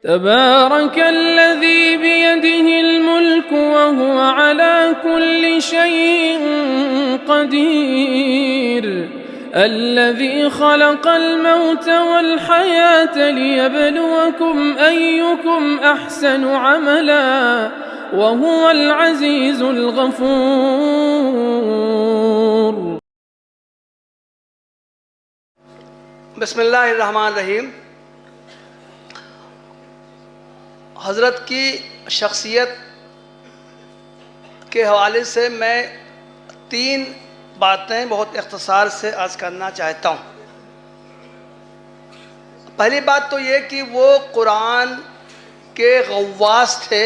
تبارك الذي بيده الملك وهو على كل شيء قدير الذي خلق الموت والحياة ليبلوكم أيكم أحسن عملا وهو العزيز الغفور. بسم اللہ الرحمن الرحیم. حضرت کی شخصیت کے حوالے سے میں 3 باتیں بہت اختصار سے عرض کرنا چاہتا ہوں. پہلی بات تو یہ کہ وہ قرآن کے غواص تھے.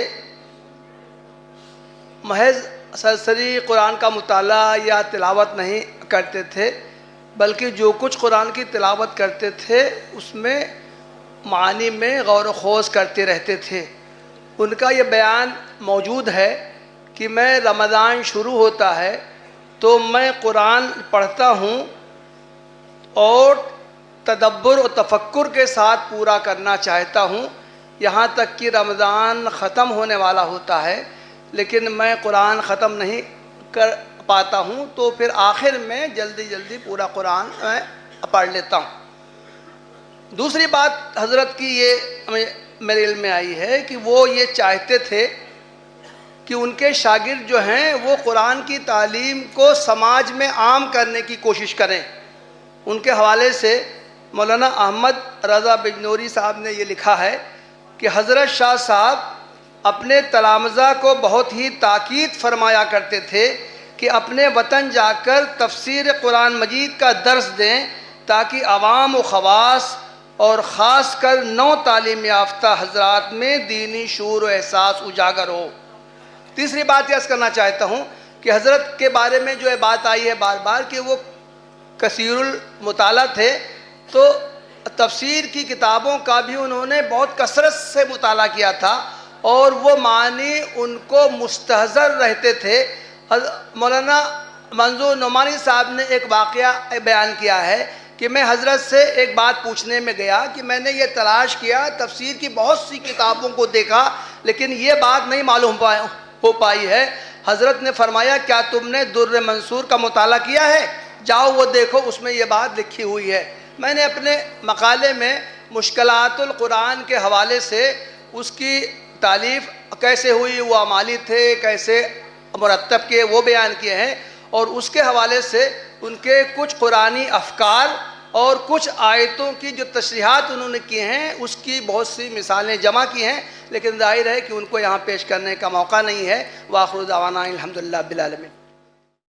محض سرسری قرآن کا مطالعہ یا تلاوت نہیں کرتے تھے، بلکہ جو کچھ قرآن کی تلاوت کرتے تھے اس میں معانی میں غور و خوض کرتے رہتے تھے. ان کا یہ بیان موجود ہے کہ میں رمضان شروع ہوتا ہے تو میں قرآن پڑھتا ہوں اور تدبر و تفکر کے ساتھ پورا کرنا چاہتا ہوں، یہاں تک کہ رمضان ختم ہونے والا ہوتا ہے لیکن میں قرآن ختم نہیں کر پاتا ہوں، تو پھر آخر میں جلدی پورا قرآن میں پڑھ لیتا ہوں. دوسری بات حضرت کی یہ میرے علم میں آئی ہے کہ وہ یہ چاہتے تھے کہ ان کے شاگرد جو ہیں وہ قرآن کی تعلیم کو سماج میں عام کرنے کی کوشش کریں. ان کے حوالے سے مولانا احمد رضا بجنوری صاحب نے یہ لکھا ہے کہ حضرت شاہ صاحب اپنے تلامذہ کو بہت ہی تاکید فرمایا کرتے تھے کہ اپنے وطن جا کر تفسیر قرآن مجید کا درس دیں تاکہ عوام و خواص اور خاص کر نو تعلیم یافتہ حضرات میں دینی شعور و احساس اجاگر ہو. تیسری بات یہ عرض کرنا چاہتا ہوں کہ حضرت کے بارے میں جو بات آئی ہے بار بار کہ وہ کثیر المطالعہ تھے، تو تفسیر کی کتابوں کا بھی انہوں نے بہت کثرت سے مطالعہ کیا تھا اور وہ معنی ان کو مستحضر رہتے تھے. مولانا منظور نعمانی صاحب نے ایک واقعہ بیان کیا ہے کہ میں حضرت سے ایک بات پوچھنے میں گیا کہ میں نے یہ تلاش کیا، تفسیر کی بہت سی کتابوں کو دیکھا لیکن یہ بات نہیں معلوم ہو پائی ہے. حضرت نے فرمایا کیا تم نے در منصور کا مطالعہ کیا ہے؟ جاؤ وہ دیکھو، اس میں یہ بات لکھی ہوئی ہے. میں نے اپنے مقالے میں مشکلات القرآن کے حوالے سے اس کی تالیف کیسے ہوئی، وہ اعمالی تھے کیسے مرتب کیے، وہ بیان کیے ہیں، اور اس کے حوالے سے ان کے کچھ قرآنی افکار اور کچھ آیتوں کی جو تشریحات انہوں نے کیے ہیں اس کی بہت سی مثالیں جمع کی ہیں، لیکن ظاہر ہے کہ ان کو یہاں پیش کرنے کا موقع نہیں ہے. وآخر دعوانا الحمدللہ رب العالمین.